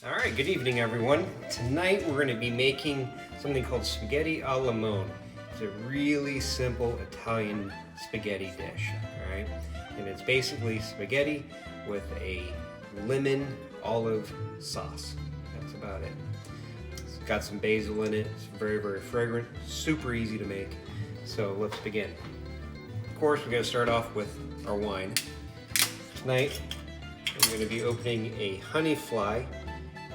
All right, good evening, everyone. Tonight we're going to be making something called spaghetti a limone. It's a really simple Italian spaghetti dish, all right? And it's basically spaghetti with a lemon olive sauce. That's about it. It's got some basil in it. It's very, very fragrant, super easy to make. So let's begin. Of course, we're going to start off with our wine. Tonight, I'm going to be opening a Honey Fly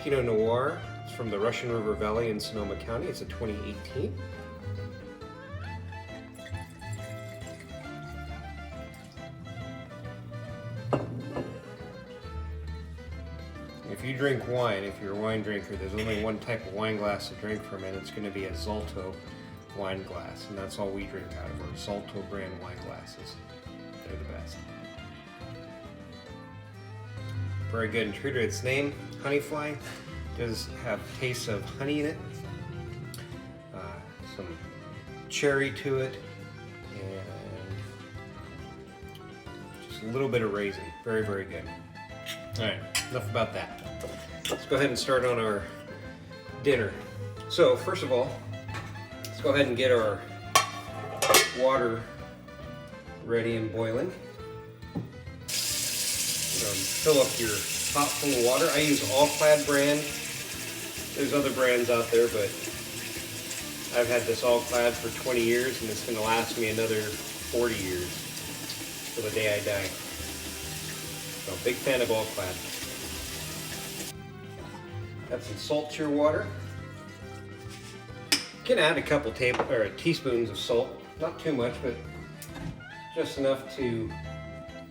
Pinot Noir. It's from the Russian River Valley in Sonoma County. It's a 2018. If you drink wine, if you're a wine drinker, there's only one type of wine glass to drink from, and it's going to be a Zalto wine glass, and that's all we drink out of, are Zalto brand wine glasses. They're the best. Very good and true to its name, Honey Fly. Does have tastes of honey in it, some cherry to it, and just a little bit of raisin. Very, very good. All right, enough about that. Let's go ahead and start on our dinner. So first of all, let's go ahead and get our water ready and boiling. Fill up your pot full of water. I use All-Clad brand. There's other brands out there, but I've had this All-Clad for 20 years, and it's going to last me another 40 years till the day I die. So, big fan of All-Clad. Add some salt to your water. You can add a couple teaspoons of salt, not too much, but just enough to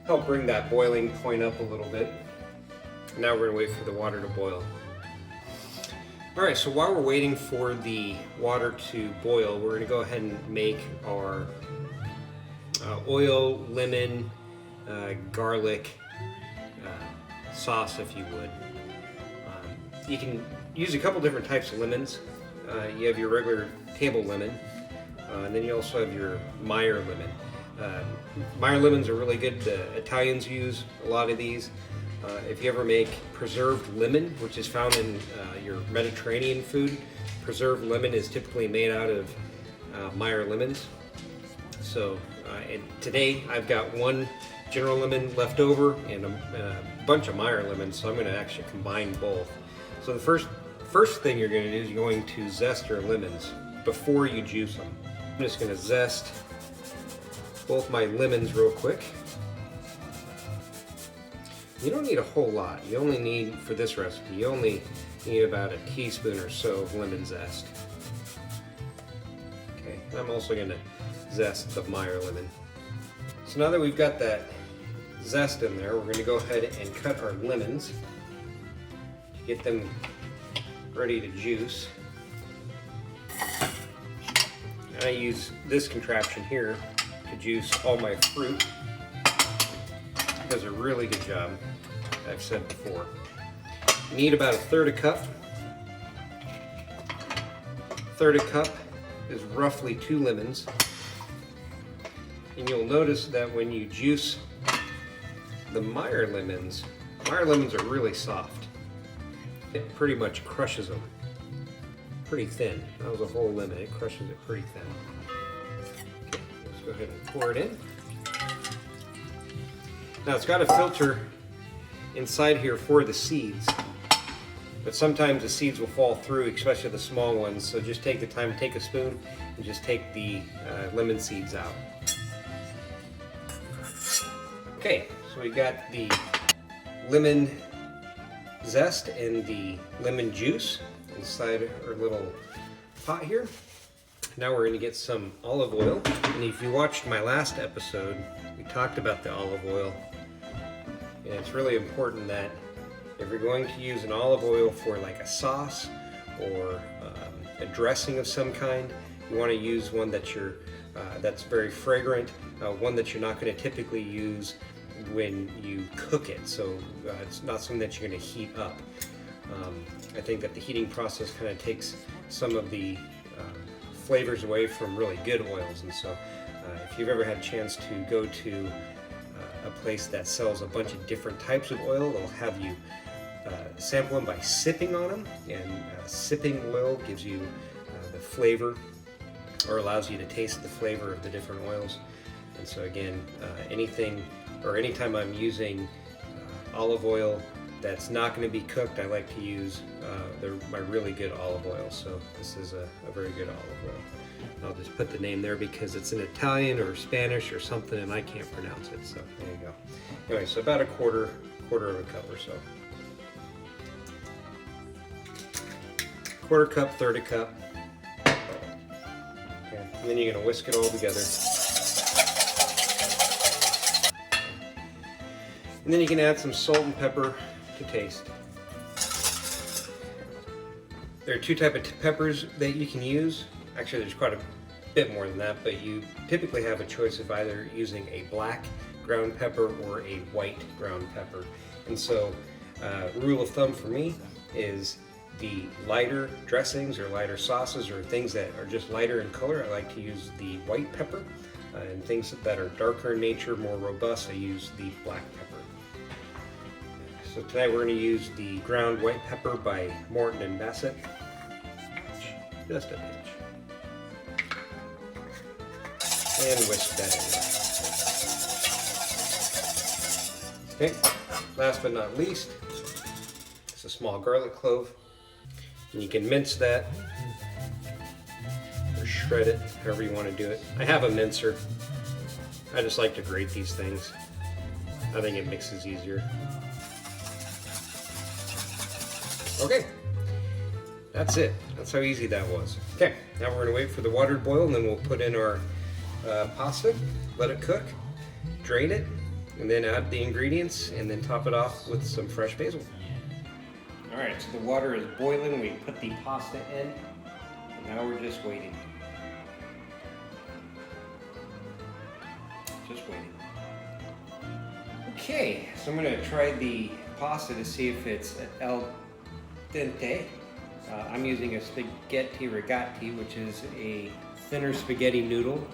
help bring that boiling point up a little bit. Now we're gonna wait for the water to boil. All right, so while we're waiting for the water to boil, we're gonna go ahead and make our oil, lemon, garlic sauce, if you would. You can use a couple different types of lemons. You have your regular table lemon, and then you also have your Meyer lemon. Meyer lemons are really good. The Italians use a lot of these. If you ever make preserved lemon, which is found in your Mediterranean food, preserved lemon is typically made out of Meyer lemons. So and today I've got one General Lemon left over and a bunch of Meyer lemons, so I'm going to actually combine both. So the first thing you're going to do is you're going to zest your lemons before you juice them. I'm just going to zest both my lemons real quick. You don't need a whole lot. You only need, for this recipe, you only need about a teaspoon or so of lemon zest. Okay, and I'm also going to zest the Meyer lemon. So now that we've got that zest in there, we're going to go ahead and cut our lemons to get them ready to juice. And I use this contraption here to juice all my fruit. It does a really good job, I've said before. You need about a third a cup. Third a cup is roughly 2 lemons. And you'll notice that when you juice the Meyer lemons are really soft. It pretty much crushes them. Pretty thin. That was a whole lemon, it crushes it pretty thin. Let's go ahead and pour it in. Now it's got a filter inside here for the seeds, but sometimes the seeds will fall through, especially the small ones, so just take the time, take a spoon, and just take the lemon seeds out. Okay, so we got the lemon zest and the lemon juice inside our little pot here. Now we're going to get some olive oil, and if you watched my last episode, we talked about the olive oil, and it's really important that if you're going to use an olive oil for like a sauce or a dressing of some kind, you want to use one that that's very fragrant, one that you're not going to typically use when you cook it, so it's not something that you're going to heat up. I think that the heating process kind of takes some of the flavors away from really good oils, and so if you've ever had a chance to go to a place that sells a bunch of different types of oil, they'll have you sample them by sipping on them, and sipping oil gives you the flavor, or allows you to taste the flavor of the different oils. And so again, anytime I'm using olive oil that's not going to be cooked, I like to use my really good olive oil. So this is a very good olive oil. I'll just put the name there because it's in Italian or Spanish or something and I can't pronounce it, so there you go. Anyway, so about a quarter of a cup or so. Quarter cup, third a cup. Okay. And then you're going to whisk it all together. And then you can add some salt and pepper to taste. There are two types of peppers that you can use. Actually, there's quite a bit more than that, but you typically have a choice of either using a black ground pepper or a white ground pepper. And so, rule of thumb for me is the lighter dressings or lighter sauces or things that are just lighter in color, I like to use the white pepper. And things that are darker in nature, more robust, I use the black pepper. So tonight we're going to use the ground white pepper by Morton and Bassett. Just a pinch. And whisk that in. Okay, last but not least, it's a small garlic clove. And you can mince that or shred it, however you want to do it. I have a mincer. I just like to grate these things. I think it mixes easier. Okay, that's it. That's how easy that was. Okay, now we're gonna wait for the water to boil and then we'll put in our pasta, let it cook, drain it, and then add the ingredients and then top it off with some fresh basil. All right, so the water is boiling. We put the pasta in, and now we're just waiting. Just waiting. Okay, so I'm gonna try the pasta to see if it's al dente. I'm using a spaghetti rigati, which is a thinner spaghetti noodle.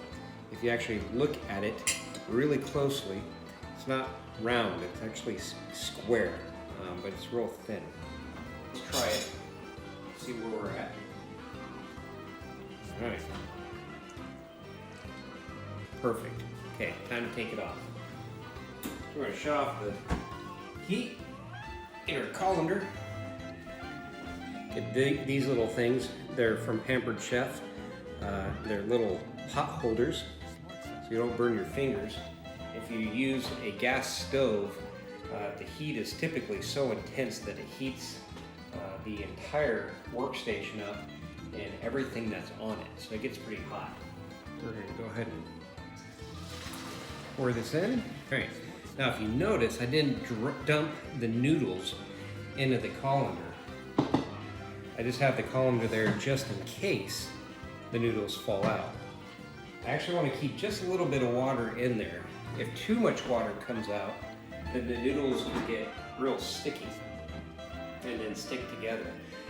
If you actually look at it really closely, it's not round, it's actually square, but it's real thin. Let's try it, see where we're at. All right. Perfect. Okay, time to take it off. So we're gonna shut off the heat in our colander. Get these little things, they're from Pampered Chef. They're little pot holders, so you don't burn your fingers. If you use a gas stove, the heat is typically so intense that it heats the entire workstation up and everything that's on it, so it gets pretty hot. We're going to go ahead and pour this in. All right, now if you notice, I didn't dump the noodles into the colander. I just have the colander there just in case the noodles fall out. I actually want to keep just a little bit of water in there. If too much water comes out, then the noodles will get real sticky and then stick together.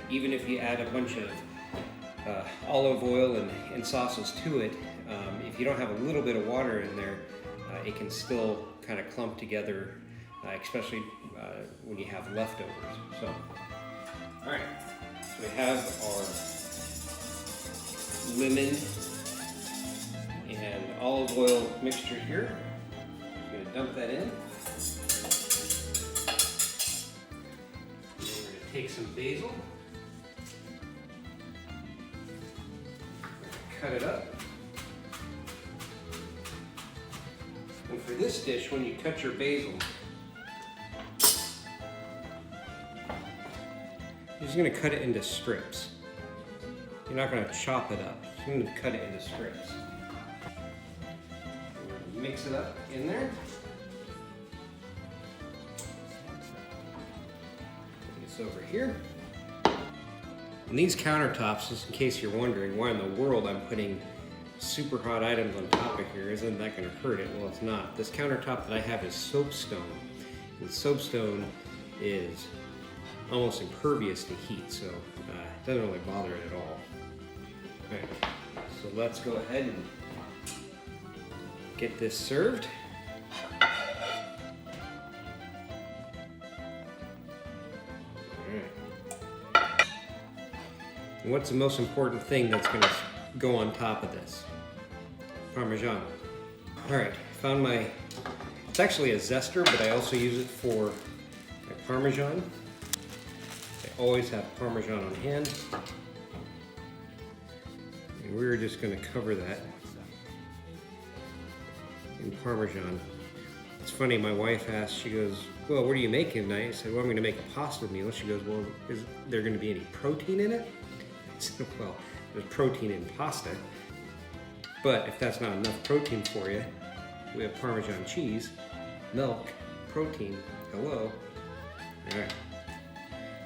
Even if you add a bunch of olive oil and sauces to it, if you don't have a little bit of water in there, it can still kind of clump together, especially when you have leftovers. So, all right, so we have our lemon and olive oil mixture here. I'm going to dump that in. We're going to take some basil, cut it up. And for this dish, when you cut your basil, you're just going to cut it into strips. You're not going to chop it up. You're going to cut it into strips. Mix it up in there. Put this over here. And these countertops, just in case you're wondering why in the world I'm putting super hot items on top of here, isn't that going to hurt it? Well, it's not. This countertop that I have is soapstone. And soapstone is almost impervious to heat, so it doesn't really bother it at all. Okay, so let's go ahead and get this served. And what's the most important thing that's going to go on top of this? Parmesan. All right, found my, it's actually a zester, but I also use it for my Parmesan. I always have Parmesan on hand. And we're just going to cover that in Parmesan. It's funny, my wife asked, she goes, well, what are you making tonight? I said, well, I'm going to make a pasta meal. She goes, well, is there going to be any protein in it? I said, well, there's protein in pasta. But if that's not enough protein for you, we have Parmesan cheese, milk, protein, hello. All right.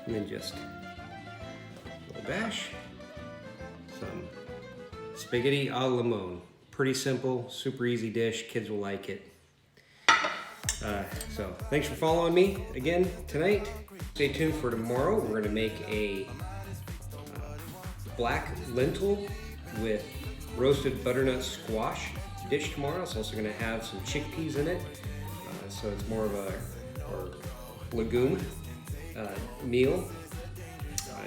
And then just a little dash, some spaghetti a la limone. Pretty simple, super easy dish. Kids will like it. So thanks for following me again tonight. Stay tuned for tomorrow. We're gonna make a black lentil with roasted butternut squash dish tomorrow. It's also gonna have some chickpeas in it. So it's more of a legume meal.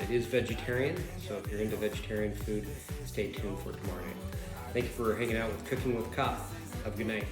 It is vegetarian, so if you're into vegetarian food, stay tuned for tomorrow night. Thank you for hanging out with Cooking with Cop. Have a good night.